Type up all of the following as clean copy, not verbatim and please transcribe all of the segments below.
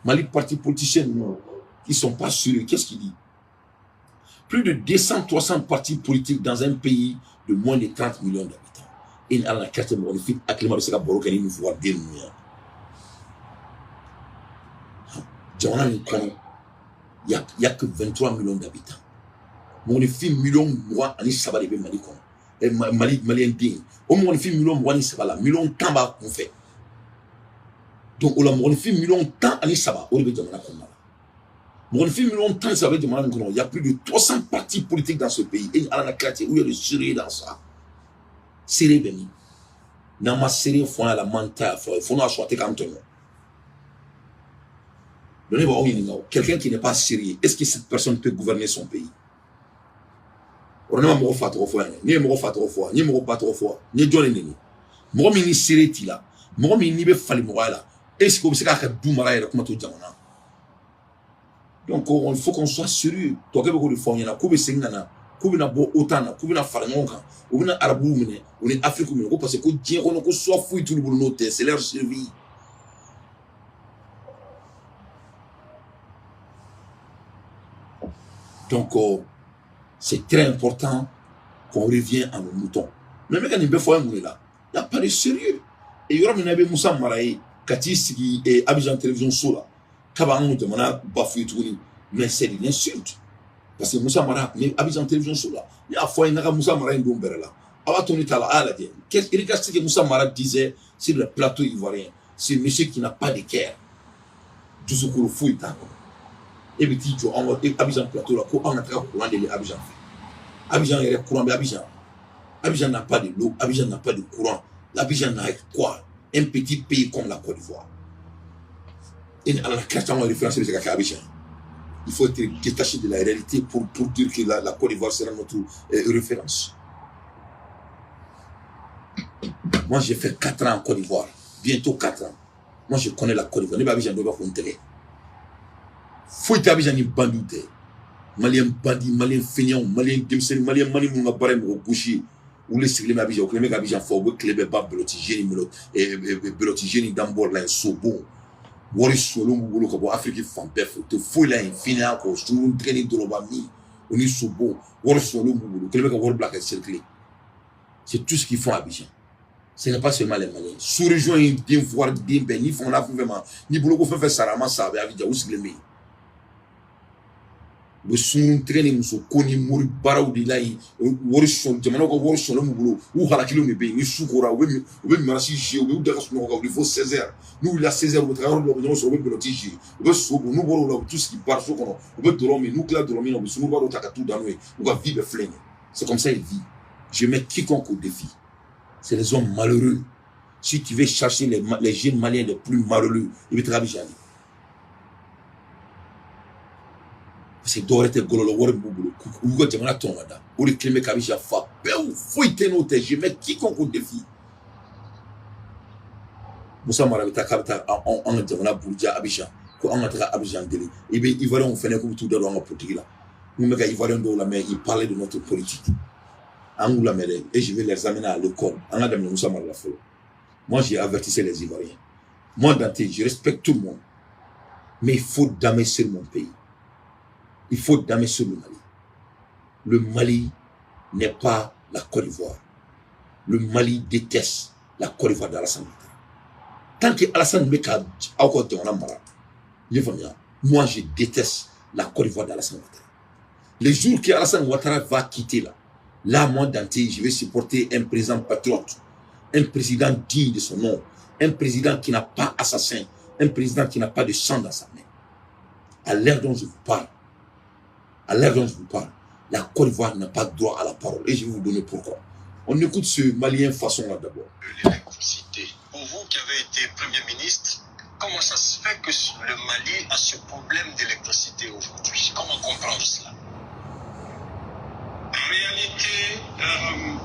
Mali, partis politiciens, non, ils ne sont pas sûrs. Qu'est-ce qu'il dit? Plus de 200-300 partis politiques dans un pays de moins de 30 millions d'habitants. Et à la carte, on fait acclimat de ce qu'il y a voir des moyens. Il n'y a que 23 millions d'habitants. On fait millions de mois en Isaba de Mali. Mali indigne. Au moins, on fait millions de mois en Isaba. Millions de temps qu'on fait. Donc, on fait millions de temps en Isaba. On fait millions de temps en Isaba. Il y a plus de 300 partis politiques dans ce pays. Et à la carte, où il y a des Syriens dans ça. Syrie Beni. Dans ma série, il faut la mental. Il faut nous choisir comme tout. Quelqu'un qui n'est pas sérieux, est-ce que cette personne peut gouverner son pays? On n'a pas fait trop fort, ni pas fait trop fort, ni pas trop fort, ni John Nini. Moi, je suis sérieux là. Moi, je suis fallu moi là. Est-ce que vous savez que vous m'avez comme tout le monde? Donc, il faut qu'on soit sérieux. Toi, que vous le faites, il y a combien de singana, combien de autant, combien de farangonga, combien d'arabou, on est africain, parce que Dieu, on soit fouillé tout le monde, c'est leur survie. Donc, c'est très important qu'on revienne à nos moutons. Mais quand il y a pas de sérieux. Et il y aura Moussa Maraï, Katis et Abidjan Télévision Sola, Kabango de Mana Bafoué Touni, mais c'est une insulte. Parce que Moussa Mara, Abidjan Télévision Sola, il y a fois un Moussa Maraï Domberla. Alors, on est à la dienne. Qu'est-ce que Moussa Mara disait sur le plateau ivoirien? C'est monsieur qui n'a pas de cœur. Tout ce qu'on fouille d'accord. Et puis, tu as Abidjan plateau là, on a très courant de l'Abidjan. Abidjan est courant, mais Abidjan n'a pas de l'eau, Abidjan n'a pas de courant. L'Abidjan n'a quoi? Un petit pays comme la Côte d'Ivoire. Et à la question, on référence à Abidjan. Il faut être détaché de la réalité pour dire que la Côte d'Ivoire sera notre référence. Moi, j'ai fait 4 ans en Côte d'Ivoire, bientôt 4 ans. Moi, je connais la Côte d'Ivoire. Les Abidjan doivent faire un télé. Faut être Abidjan bandit. Malien bandit, malien feignant, malien dimsel, malien mani munga barem au bouchi. Ou les siglés Abidjan, ou les Abidjan fort, ou les bébés belotigéni, belotigéni d'ambord là, un sobo. Wari solo moulo kabo Afrique fan bef, te fouille là, infini encore, sur un traîner de l'obami, on est sobo. Wari solo moulo, que les mecs wari black et circulé. C'est tout ce qu'ils font à Abidjan. Ce n'est pas seulement les Maliens. Sous-région, ils viennent voir des ben, ils font là, vraiment, ni boulot qu'on fait Sarama, ça, avec Abidjan, où c'est les mecs. Le son traîner muso koni mori baraw de lai wori son jamana ko wori son mo bulo ou halakilo me be ni sukora o be marasi je o be daga son ko il faut 16h nous la 16h o travail lo so be beloti je o be so nous boro là tout ce qui part so kono o be dormi nous cla dormi no so baro takatu danwe o va vivre flingue. C'est comme ça il vit. Je mets quiconque au défi. C'est les hommes malheureux. Si tu veux chercher les jeunes Maliens les plus malheureux, ils vont travailler. C'est d'orete gololo wori bubulo ou go jamana tonwada ou le climat kabisha fa peu foité no te je mets quiconque au défi. Moussa Marabita kabita en jamana Bourdia Abidjan ko en atra Abidjan deli et bien Ivoirien on fait comme tout dans la politique là nous mega Ivoirien do la mais il parlait de notre politique en la mais et je vais les amener à l'école en adam Moussa Marabita. Moi j'ai avertissé les Ivoiriens, moi Dante je respecte tout le monde mais il faut damer sur mon pays. Il faut damer sur le Mali. Le Mali n'est pas la Côte d'Ivoire. Le Mali déteste la Côte d'Ivoire d'Alassane Ouattara. Tant que Alassane Ouattara a encore été en amara, moi je déteste la Côte d'Ivoire d'Alassane Ouattara. Les jours que Alassane Ouattara va quitter là moi Dante, je vais supporter un président patriote, un président digne de son nom, un président qui n'a pas assassin, un président qui n'a pas de sang dans sa main. À l'heure dont je vous parle, la Côte d'Ivoire n'a pas droit à la parole. Et je vais vous donner pourquoi. On écoute ce Malien façon-là d'abord. L'électricité. Pour vous qui avez été Premier ministre, comment ça se fait que le Mali a ce problème d'électricité aujourd'hui? Comment comprendre cela? En réalité,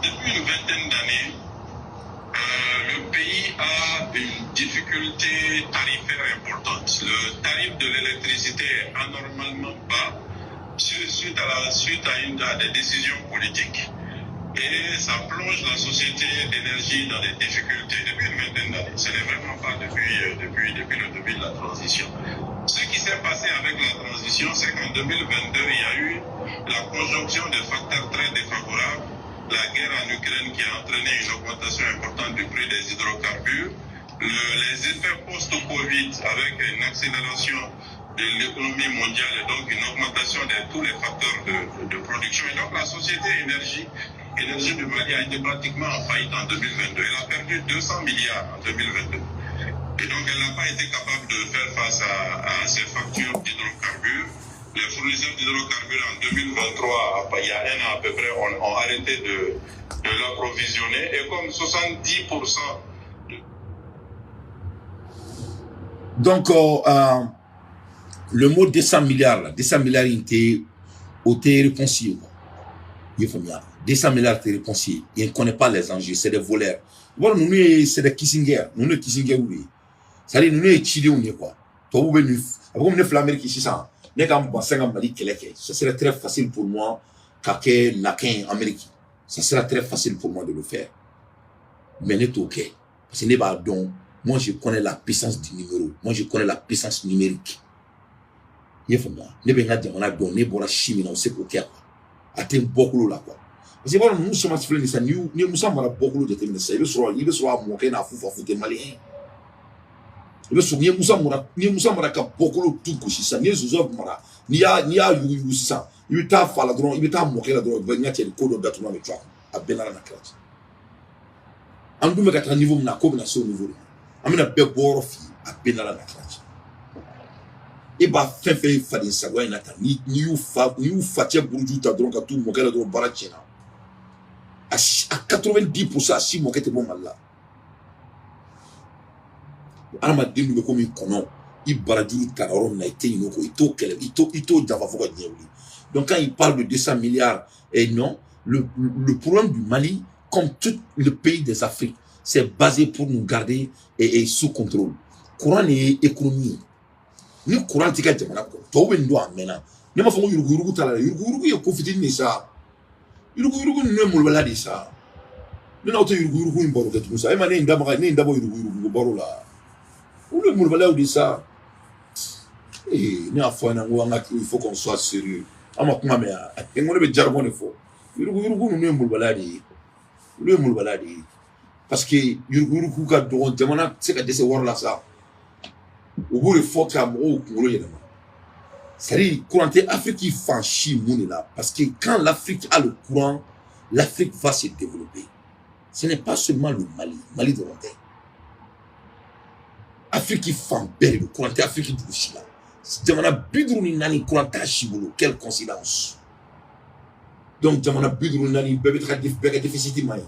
depuis une vingtaine d'années, le pays a une difficulté tarifaire importante. Le tarif de l'électricité est anormalement bas suite à des décisions politiques. et ça plonge la société d'énergie dans des difficultés depuis une vingtaine d'années. Ce n'est vraiment pas depuis le début de la transition. Ce qui s'est passé avec la transition, c'est qu'en 2022, il y a eu la conjonction de facteurs très défavorables, la guerre en Ukraine qui a entraîné une augmentation importante du prix des hydrocarbures, les effets post-Covid avec une accélération de l'économie mondiale et donc une augmentation de tous les facteurs de production. Et donc la société énergie du Mali a été pratiquement en faillite en 2022. Elle a perdu 200 milliards en 2022. Et donc elle n'a pas été capable de faire face à ces factures d'hydrocarbures. Les fournisseurs d'hydrocarbures en 2023, il y a un an à peu près, ont arrêté de l'approvisionner. Et comme 70%... Donc, le mot 200 milliards, là, 200 milliards, il était réponsible. Il faut bien. 200 milliards étaient réponsibles. Il ne connaît pas les enjeux, c'est des voleurs. Voilà, nous, c'est des Kissinger. Nous, Kissinger, oui. C'est-à-dire, nous, Chili, on est quoi. Toi, vous venez, après, on est l'Amérique ici, ça. Ce serait très facile pour moi, qu'à laquin Amérique. Ça serait très facile pour moi de le faire. Mais n'est ok. Parce que n'est pas donc. Moi, je connais la puissance du numéro. Moi, je connais la puissance numérique. Il faut moi. Ne bien dire on a donné pour la chimie on sait quoi. Atteint beaucoup là quoi. Parce que voilà nous sommes affiliés ça nous sommes à beaucoup de terminer ça. Il veut soit moi qui n'a foutu malien. Il veut souvenir nous sommes à beaucoup tout coucher ça. Ni zozo mara. Ni a you ça. Il veut ta fala drone, il veut ta moquer la drone. Venir tirer le code d'atuma avec toi. À Benara na classe. En nous mettre à niveau na comme na so niveau. Amina be borofi à Benara na classe. Et bah fait fadi sagwa inata ni you fatia buruju ta drone ka tout moquer la drone barachena. À 90% si moquer te bon mal là. Alama dinu be comme kono i baraju ta ron na été inoko ito java foka diewli. Donc quand il parle de 200 milliards et non le problème du Mali comme tout le pays des Afriques c'est basé pour nous garder et sous contrôle. Courant et économie. Ni courant tika jamana ko to be ndo amena. Ni ma fongo yurugu tala yurugu ye ko fitini sa. Yurugu ne mo bala di sa. Ni na auto yurugu mboro ke tout ça. E ma ne ndaba yurugu boro la. Ou le bala di sa. Ni afo na ngo nga il faut qu'on soit sérieux. Ama kuma me a. E ngone be jargon il faut. Yurugu ne mo bala di. Le mo bala di. Parce que yurugu ka do jamana c'est ka dese wor la sa. Au bout de fort c'est-à-dire courant Afrique qui franchit mon là parce que quand l'Afrique a le courant l'Afrique va se développer ce n'est pas seulement le Mali de l'Ontaire Afrique qui fait belle le courant Afrique qui douce là jamana bidruni nani courant chibolo quelle coïncidence donc jamana bidruni nani bébé déficit mali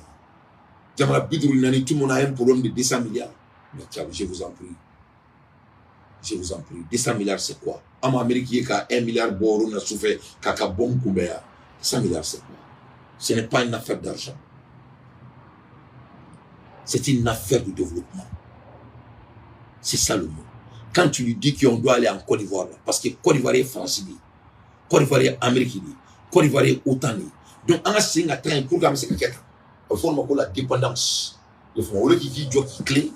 jamana bidruni nani tout le monde a un problème de 200 milliards mais je vous en prie. Je vous en prie. 200 milliards, c'est quoi? En Amérique, il y a 1 milliard d'euros, on a souffert, kaka bon koubea. 100 milliards, c'est quoi? Ce n'est pas une affaire d'argent. C'est une affaire de développement. C'est ça le mot. Quand tu lui dis qu'on doit aller en Côte d'Ivoire, parce que Côte d'Ivoire est France, Côte d'Ivoire est Amérique, Côte d'Ivoire est OTAN. Donc, en Afrique, il faut que forme la dépendance. Il faut que qui clé.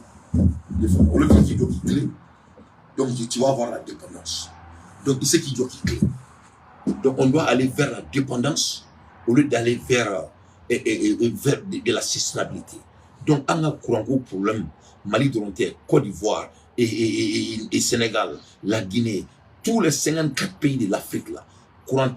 Il faut que qui clé. Donc, tu vas avoir la dépendance. Donc, c'est qui doit quitter. Donc, on doit aller vers la dépendance au lieu d'aller vers de la sustainabilité. Donc, on a un gros problème. Mali de l'Ontaire, Côte d'Ivoire et Sénégal, la Guinée, tous les 54 pays de l'Afrique, là, courant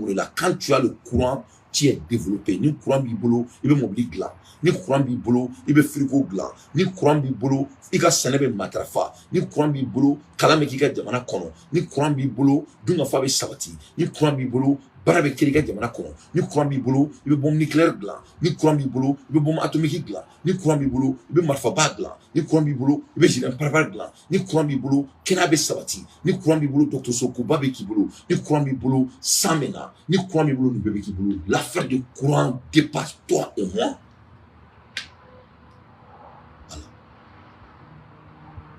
là, quand tu as le courant, tu es développé. Ni courant bibolo, il veut m'obliger là. Ni courant bibolo, il veut frigo là. Ni courant bibolo, il va s'enlever matrafa. Ni courant bibolo, kalame qui ga jamana kono. Ni courant bibolo, dunga fa be sabati. Ni courant bibolo, barabe kiriga jamana kono. Ni courant bibolo, il veut bombe nucléaire là. Ni courant bibolo, il veut bombe atomique là. Ni courant bibolo, il veut marfa bag là. Ni courant bibolo, il veut giran parvar là. Ni courant bibolo, kenabe sabati. Ni courant bibolo, docteur Soko babe kibolo. Ni courant bibolo, samena. Ni courant bibolo, ni bébé kibolo. L'affaire de courant dépasse toi et moi.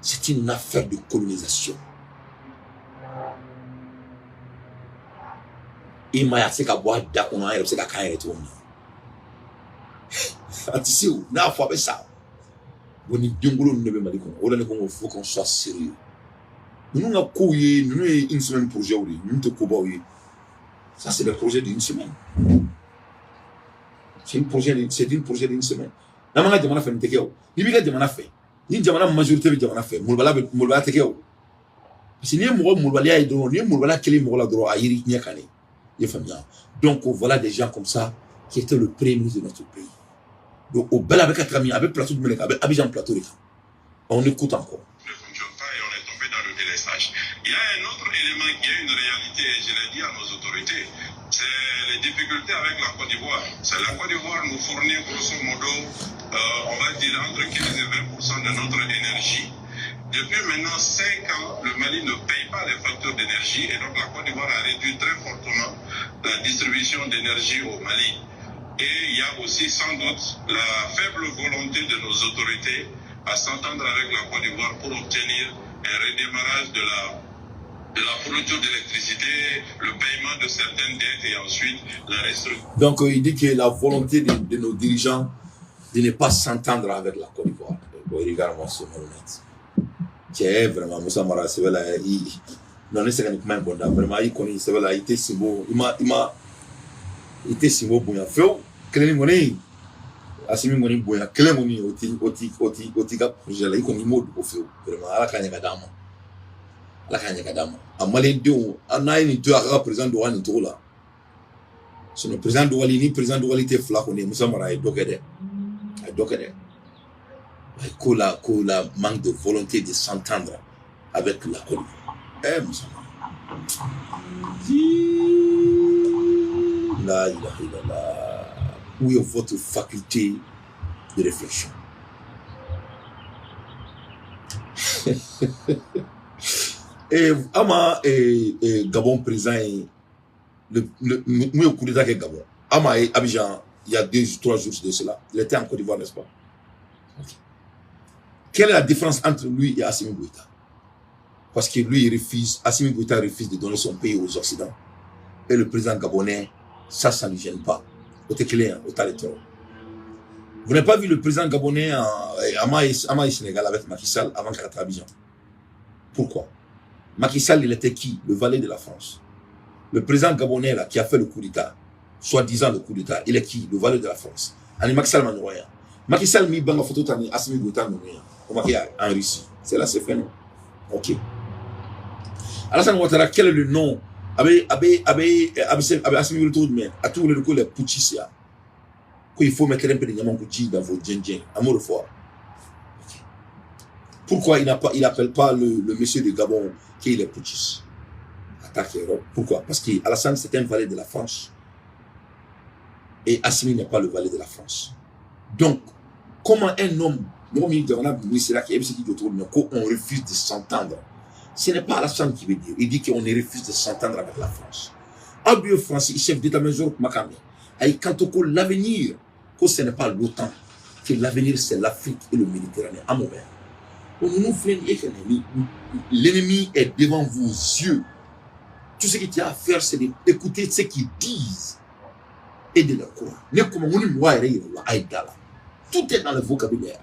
C'est une affaire de colonisation. Et Maya, c'est qu'à boire d'accord, c'est qu'à cailler tout. Antiseo, n'a pas fait ça. On est bien gros, nous ne il faut qu'on soit sérieux. Nous avons couillé, nous avons une semaine projet, nous te cobaoué. Ça, c'est le projet d'une semaine. C'est un projet d'une semaine. Nous avons fait une tekeo. Nous avons fait. Nous avons majorité de fait. Nous avons fait tekeo. Parce que nous donc voilà des gens comme ça qui étaient le premier ministre de notre pays. Donc au bel avec avec plateau de Meleka, avec Abidjan plateau de on écoute encore. Ne fonctionne pas et on est tombé dans le délestage. Il y a un autre élément qui est une réalité, et je l'ai dit à nos autorités, c'est les difficultés avec la Côte d'Ivoire. C'est la Côte d'Ivoire nous fournit grosso modo, on va dire entre 15 et 20% de notre énergie. Depuis maintenant 5 ans, le Mali ne paye pas les factures d'énergie et donc la Côte d'Ivoire a réduit très fortement la distribution d'énergie au Mali. Et il y a aussi sans doute la faible volonté de nos autorités à s'entendre avec la Côte d'Ivoire pour obtenir un redémarrage de la fourniture d'électricité, le paiement de certaines dettes et ensuite la restriction. Donc il dit que la volonté de nos dirigeants de ne pas s'entendre avec la Côte d'Ivoire. Regarde-moi ce malhonnête. C'est vraiment Moussa Mara, c'est là, non, c'est quand même bon, vraiment, il connaît, c'est là, il était si beau, il était si beau, bon, fait, quel est mon nez, Assimi Moni Boya, quel est mon nez, Otiga, projet là, il connaît mot au feu, vraiment, à la Kanyakadama. À la Kanyakadama. À Malédio, à Naïni, tu as président de Wani Tola. C'est le président de Wali, ni président de Wali, t'es flaconné, Moussa Mara, et Dokede. La manque de volonté de s'entendre avec la Côte d'Ivoire. Moussa Mara. Où est votre faculté de réflexion? Et Ama Gabon présent, le coup d'état que Gabon. Ama et Abidjan, il y a 2 ou 3 jours de cela. Il était en Côte d'Ivoire, n'est-ce pas? Okay. Quelle est la différence entre lui et Assimi Goïta? Parce que lui, Assimi Goïta refuse de donner son pays aux Occidentaux. Et le président gabonais, ça ne lui gêne pas. Vous n'avez pas vu le président gabonais à Maï Sénégal avec Macky Sall avant qu'il rentre à Abidjan? Pourquoi? Macky Sall, il était qui? Le valet de la France. Le président gabonais là, qui a fait le coup d'État, soi-disant le coup d'État, il est qui? Le valet de la France. Macky Sall Manouaya. Macky Sall mis dans photo tani Assimi Goïta en Russie. C'est là c'est fait non. Ok. Alassane Ouattara, quel est le nom? Assimi Goïta mais à tous les coups les putschistes. Il faut mettre un peu de Niamangouji dans vos djinjins. Amour de foi. Pourquoi il n'appelle pas le monsieur de Gabon qui est putschiste? Attaque Europe. Pourquoi? Parce qu'Alassane c'est un valet de la France. Et Assimi n'est pas le valet de la France. Donc, comment un homme, on refuse de s'entendre? Ce n'est pas Alassane qui veut dire. Il dit qu'on refuse de s'entendre avec la France. Abio Francis, chef d'état-major Makame, a dit quand l'avenir, que ce n'est pas l'OTAN, que l'avenir c'est l'Afrique et le Méditerranée. À mon père. L'ennemi est devant vos yeux. Tout ce qu'il y a à faire, c'est d'écouter ce qu'ils disent et de leur croire. Tout est dans le vocabulaire.